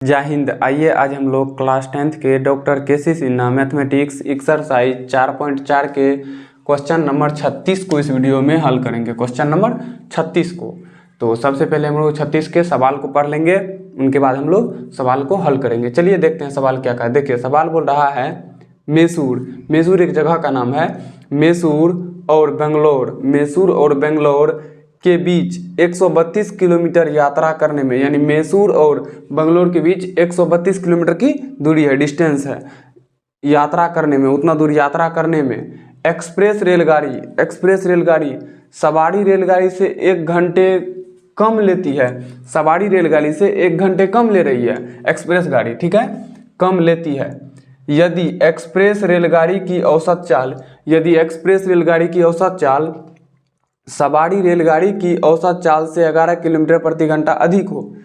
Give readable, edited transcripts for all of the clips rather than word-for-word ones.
जय हिंद। आइए आज हम लोग क्लास 10th के डॉक्टर केसी सिन्हा मैथमेटिक्स एक्सरसाइज 4.4 के क्वेश्चन नंबर 36 को इस वीडियो में हल करेंगे। क्वेश्चन नंबर 36 को तो सबसे पहले हम लोग 36 के सवाल को पढ़ लेंगे, उनके बाद हम लोग सवाल को हल करेंगे। चलिए देखते हैं सवाल क्या है। देखिए सवाल बोल रहा है मैसूर एक जगह का नाम है। मैसूर और बेंगलोर के बीच 132 किलोमीटर यात्रा करने में, यानी मैसूर और बंगलोर के बीच 132 किलोमीटर की दूरी है, डिस्टेंस है। यात्रा करने में, उतना दूर यात्रा करने में एक्सप्रेस रेलगाड़ी सवारी रेलगाड़ी से 1 घंटे कम लेती है। सवारी रेलगाड़ी से 1 घंटे कम ले रही है एक्सप्रेस गाड़ी, ठीक है, कम लेती है। यदि एक्सप्रेस रेलगाड़ी की औसत चाल सवारी रेलगाड़ी की औसत चाल से 11 किलोमीटर प्रति घंटा अधिक हो,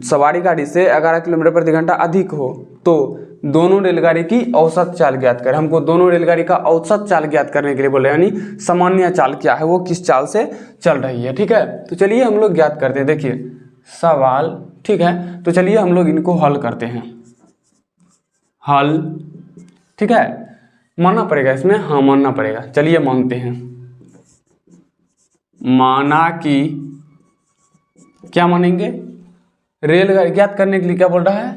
सवारी गाड़ी से 11 किलोमीटर प्रति घंटा अधिक हो, तो दोनों रेलगाड़ी की औसत चाल ज्ञात करें। हमको दोनों रेलगाड़ी का औसत चाल ज्ञात करने के लिए बोले, यानी सामान्य चाल क्या है, वो किस चाल से चल रही है, ठीक है। तो चलिए हम लोग ज्ञात करते हैं। देखिए सवाल, ठीक है, तो चलिए हम लोग इनको हल करते हैं। हल, ठीक है, मानना पड़ेगा इसमें, हाँ मानना पड़ेगा। चलिए मानते हैं। माना कि क्या मानेंगे, रेलगाड़ी ज्ञात करने के लिए क्या बोल रहा है,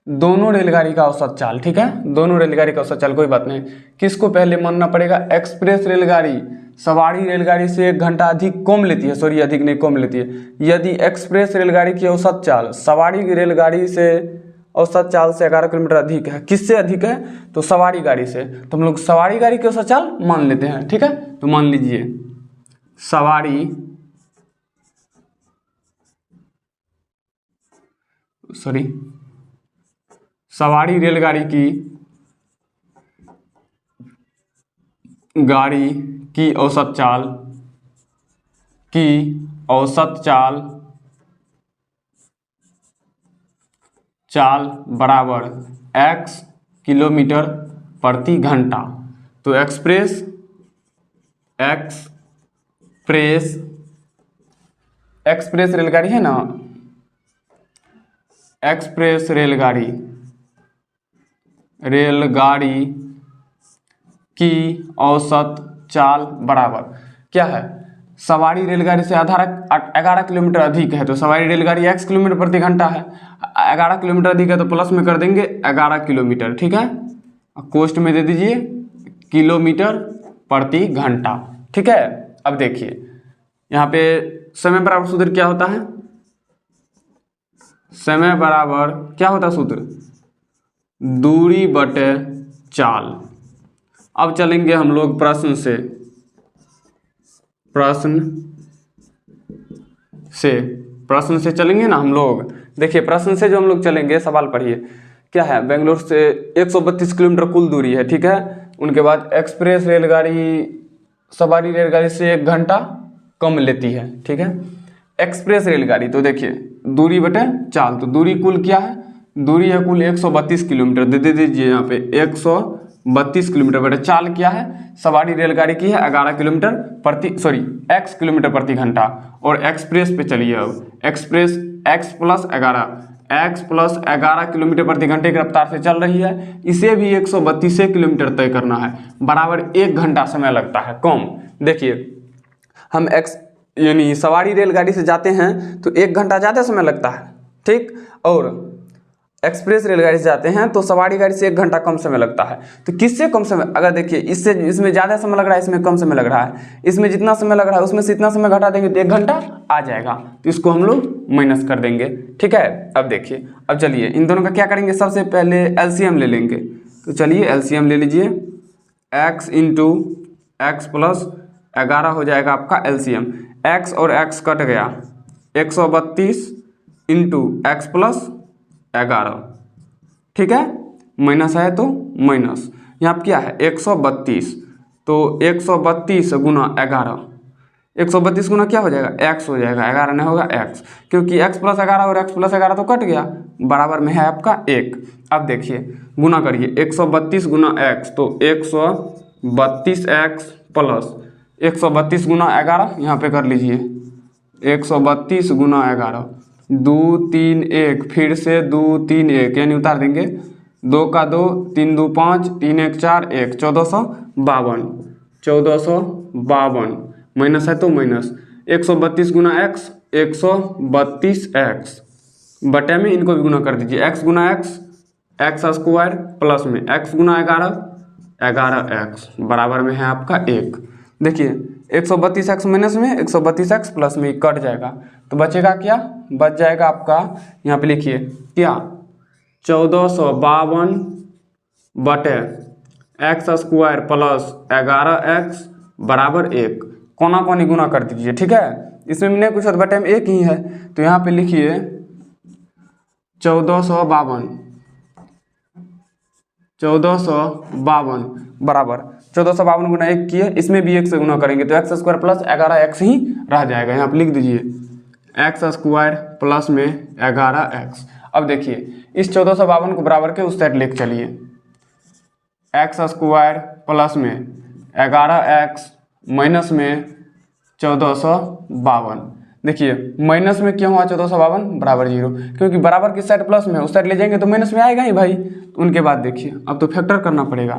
दोनों रेलगाड़ी का औसत चाल, ठीक है, दोनों रेलगाड़ी का औसत चाल, कोई बात नहीं। किसको पहले मानना पड़ेगा, एक्सप्रेस रेलगाड़ी सवारी रेलगाड़ी से 1 घंटा अधिक कम लेती है, सॉरी अधिक नहीं कम लेती है। यदि एक्सप्रेस रेलगाड़ी की औसत चाल सवारी रेलगाड़ी से औसत चाल से 11 किलोमीटर अधिक है, किससे अधिक है, तो सवारी गाड़ी से, तो हम लोग सवारी गाड़ी की औसत चाल मान लेते हैं, ठीक है। तो मान लीजिए सवारी रेलगाड़ी की औसत चाल बराबर x किलोमीटर प्रति घंटा। तो एक्सप्रेस रेलगाड़ी है ना, एक्सप्रेस रेलगाड़ी की औसत चाल बराबर क्या है, सवारी रेलगाड़ी से 11 किलोमीटर अधिक है, तो सवारी रेलगाड़ी x किलोमीटर प्रति घंटा है, 11 किलोमीटर अधिक है तो प्लस में कर देंगे 11 किलोमीटर, ठीक है, कोष्ट में दे दीजिए किलोमीटर प्रति घंटा, ठीक है। अब देखिए यहाँ पे समय बराबर सूत्र क्या होता है, समय बराबर क्या होता है सूत्र, दूरी बटे चाल। अब चलेंगे हम लोग प्रश्न से चलेंगे ना हम लोग। देखिए प्रश्न से जो हम लोग चलेंगे, सवाल पढ़िए क्या है, बेंगलोर से 132 किलोमीटर कुल दूरी है, ठीक है। उनके बाद एक्सप्रेस रेलगाड़ी सवारी रेलगाड़ी से 1 घंटा कम लेती है, ठीक है। एक्सप्रेस रेलगाड़ी, तो देखिए दूरी बटे चाल, तो दूरी कुल क्या है, दूरी है कुल 132 किलोमीटर, दे दीजिए यहाँ पे 132 किलोमीटर बटे चाल क्या है, सवारी रेलगाड़ी की है 11 किलोमीटर x किलोमीटर प्रति घंटा। और एक्सप्रेस पे चलिए, अब एक्सप्रेस x प्लस 11 किलोमीटर प्रति घंटे की रफ्तार से चल रही है, इसे भी 132 किलोमीटर तय करना है, बराबर 1 घंटा समय लगता है कम। देखिए हम यानी सवारी रेलगाड़ी से जाते हैं तो 1 घंटा ज़्यादा समय लगता है, ठीक, और एक्सप्रेस रेलगाड़ी से जाते हैं तो सवारी गाड़ी से 1 घंटा कम समय लगता है। तो किससे कम समय, अगर देखिए इसमें ज़्यादा समय लग रहा है, इसमें कम समय लग रहा है, इसमें जितना समय लग रहा है उसमें से इतना समय घटा देंगे तो 1 घंटा आ जाएगा, तो इसको हम लोग माइनस कर देंगे, ठीक है। अब देखिए, अब चलिए इन दोनों का क्या करेंगे, सबसे पहले एलसीएम ले लेंगे। तो चलिए एलसीएम ले लीजिए, x इंटू एक्स प्लस 11 हो जाएगा आपका एलसीएम, x और x कट गया, 132 इंटू एक्स प्लस 11, ठीक है, माइनस है तो माइनस, यहाँ पर क्या है 132, तो 132 गुना 11, 132 गुना क्या हो जाएगा, x हो जाएगा, 11 नहीं होगा x, क्योंकि x प्लस 11 और x प्लस 11 तो कट गया, बराबर में है आपका 1। अब देखिए गुना करिए, 132 गुना x, तो 132x प्लस 132 गुना 11, यहाँ पे कर लीजिए 132 गुना 11, 2 3 1, फिर से 2 3 1, यानी उतार देंगे 2 का 2, 3 2 5, 3 1 4 1, 1452, 1452 माइनस है तो माइनस 132 गुना एक्स, 132x बटे में इनको भी गुना कर दीजिए, x गुना एक्स स्क्वायर प्लस में x गुना 11, 11x बराबर में है आपका 1। देखिए 132x माइनस में 132x प्लस में कट जाएगा तो बचेगा क्या, बच जाएगा आपका, यहाँ पे लिखिए क्या, 1452 बटे एक्स स्क्वायर प्लस 11x बराबर 1। कोना कोनी गुना कर दीजिए, ठीक है, इसमें नहीं कुछ बटे में 1 ही है तो यहाँ पे लिखिए 1452 बराबर 1452 गुना 1 किए, इसमें भी 1 से गुना करेंगे तो एक्स स्क्वायर प्लस 11x ही रह जाएगा। यहाँ पे लिख दीजिए एक्स स्क्वायर प्लस में 11x। अब देखिए इस 1452 को बराबर के उस साइड लेके चलिए, एक्स स्क्वायर प्लस में 11x माइनस में 1452। देखिए माइनस में क्यों हुआ 1452 बराबर 0, क्योंकि बराबर किस साइड प्लस में है, उस साइड ले जाएंगे तो माइनस में आएगा ही भाई। तो उनके बाद देखिए अब तो फैक्टर करना पड़ेगा,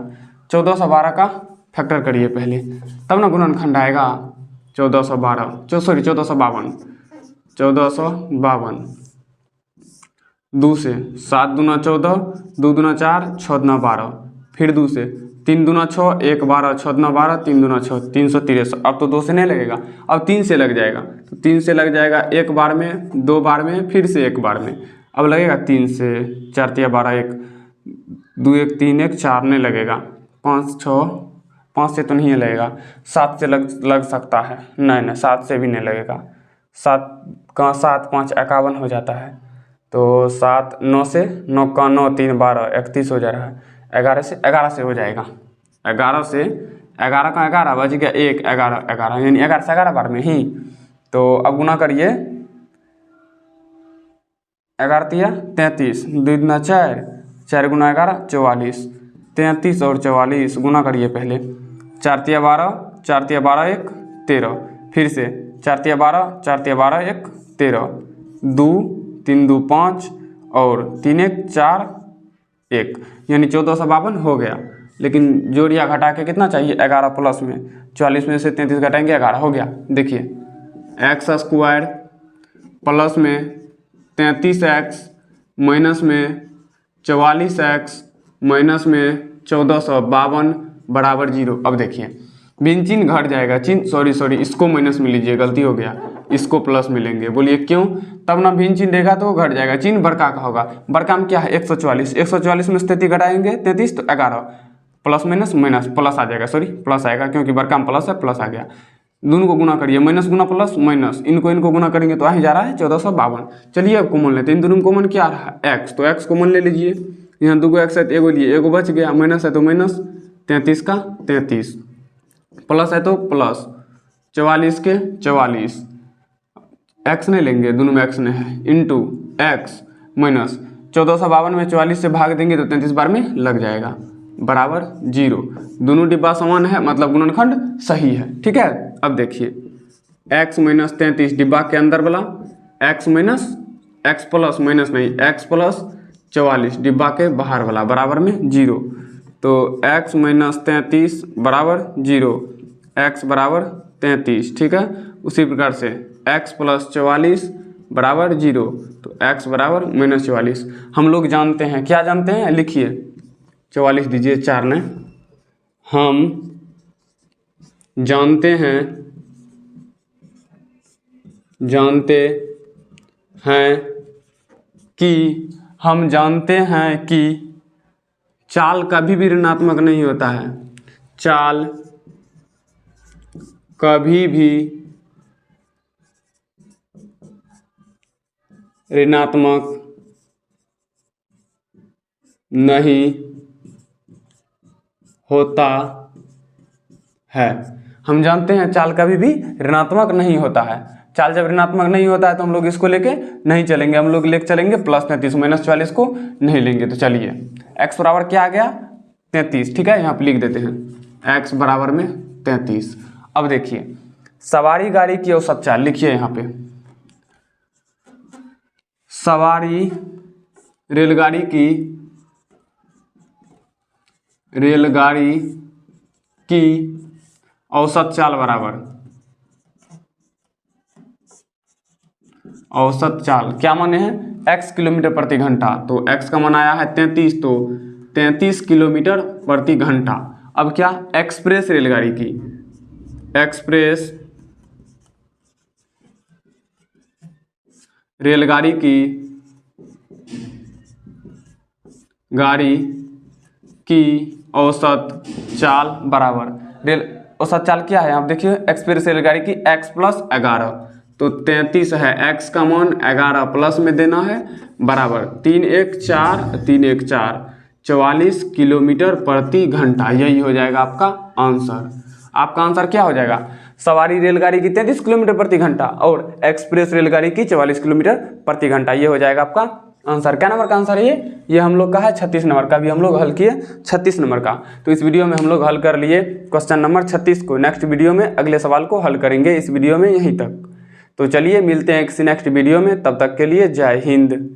1412 का फैक्टर करिए पहले तब ना गुणनखंड आएगा। 1452 2 से 7 दूना 14, 2 दूना 4, 6 दूना 12, फिर 2 से 3 दूना 6, 1 12, 6 दूना 12, 3 दूना 6, 363। अब तो 2 से नहीं लगेगा, अब 3 से लग जाएगा, तो 3 से लग जाएगा 1 बार में, 2 बार में, फिर से 1 बार में। अब लगेगा 3 से 4 तिया 12, 1 2 1 3 1 4 नहीं लगेगा, 5 6, 5 से तो नहीं लगेगा, 7 से लग सकता है, नहीं 7 से भी नहीं लगेगा, 7 का 7 5 51 हो जाता है, तो 7 9 से 9 का 9 3 12 31 हो जा रहा है, 11 से हो जाएगा, 11 से 11 का 11 बच गया 1, 11 11 यानी 11 से 11 बार में ही। तो अब गुना करिए 11 तिया 33, 2 दूना 4, 4 गुना 11 44, 33 और 44 गुना करिए पहले, 4 तिया 12, 4 तिया 12 1 13, फिर से 4 तिया 12, 4 तिया 12 1 13, 2 3 2 5 और 3 1 4 1, यानी 1452 हो गया। लेकिन जोड़िया घटा के कितना चाहिए, 11 प्लस में 44 में से 33 घटाएंगे 11 हो गया। देखिए एक्स स्क्वायर प्लस में 33x माइनस में 44x माइनस में 1452 बराबर 0। अब देखिए भिन्न चिन्ह घट जाएगा, चिन्ह सॉरी इसको माइनस में लीजिए, गलती हो गया, इसको प्लस में लेंगे, बोलिए क्यों, तब ना भिन्न चिन्ह देगा तो घट जाएगा, चिन्ह बड़का का होगा, बड़का में क्या है 144, 144 में से 33 घटाएंगे 33 तो 11, प्लस माइनस माइनस प्लस आ जाएगा, सॉरी प्लस आएगा क्योंकि बड़का में प्लस है, प्लस आ गया। दोनों को गुना करिए, माइनस गुना प्लस माइनस, इनको गुना करेंगे तो आ ही जा रहा है 1452। चलिए अब कॉमन लेते हैं, इन दोनों में कॉमन क्या रहा है एक्स, तो एक्स कॉमन ले लीजिए, यहाँ 2 एक्स है तो एगो लिए, एगो बच गया, माइनस है तो माइनस 33 का 33, प्लस है तो प्लस 44 के 44, एक्स नहीं लेंगे, दोनों में एक्स नहीं है, इंटू एक्स माइनस 1452 में 44 से भाग देंगे तो 33 बार में लग जाएगा बराबर 0। दोनों डिब्बा समान है, मतलब गुणनखंड सही है, ठीक है। अब देखिए x माइनस 33 डिब्बा के अंदर वाला, x minus x plus minus नहीं, x प्लस 44 डिब्बा के बाहर वाला बराबर में 0, तो x माइनस 33 बराबर 0, x बराबर 33, ठीक है। उसी प्रकार से x प्लस 44 बराबर 0, तो x बराबर माइनस 44। हम लोग जानते हैं, क्या जानते हैं, लिखिए 44 दीजिए 4 ने, हम जानते हैं कि चाल कभी भी ऋणात्मक नहीं होता है, चाल कभी भी ऋणात्मक नहीं होता है। हम जानते हैं चाल कभी भी ऋणात्मक नहीं होता है, चाल जब ऋणात्मक नहीं होता है तो हम लोग इसको लेके नहीं चलेंगे, हम लोग लेके चलेंगे प्लस 33, माइनस 44 को नहीं लेंगे। तो चलिए x बराबर क्या आ गया 33, ठीक है, यहाँ पे लिख देते हैं x बराबर में 33। अब देखिए सवारी गाड़ी की औसत चाल लिखिए यहाँ पे, सवारी रेलगाड़ी की औसत चाल बराबर, औसत चाल क्या माने हैं, x किलोमीटर प्रति घंटा। तो x का मान आया है 33, तो 33 किलोमीटर प्रति घंटा। अब क्या, एक्सप्रेस रेलगाड़ी की, एक्सप्रेस रेलगाड़ी की औसत चाल बराबर, औसत चाल क्या है, आप देखिए एक्सप्रेस रेलगाड़ी की x+11, तो 33 है, x का मान 11 प्लस में देना है बराबर 314 44 किलोमीटर प्रति घंटा। यही हो जाएगा आपका आंसर। आपका आंसर क्या हो जाएगा, सवारी रेलगाड़ी की 33 किलोमीटर प्रति घंटा और एक्सप्रेस रेलगाड़ी की 44 किलोमीटर प्रति घंटा। ये हो जाएगा आपका आंसर। क्या नंबर का आंसर है ये हम लोग का है 36 नंबर का, भी हम लोग हल किए 36 नंबर का। तो इस वीडियो में हम लोग हल कर लिए क्वेश्चन नंबर 36 को। नेक्स्ट वीडियो में अगले सवाल को हल करेंगे इस वीडियो में यहीं तक। तो चलिए मिलते हैं किसी नेक्स्ट वीडियो में, तब तक के लिए जय हिंद।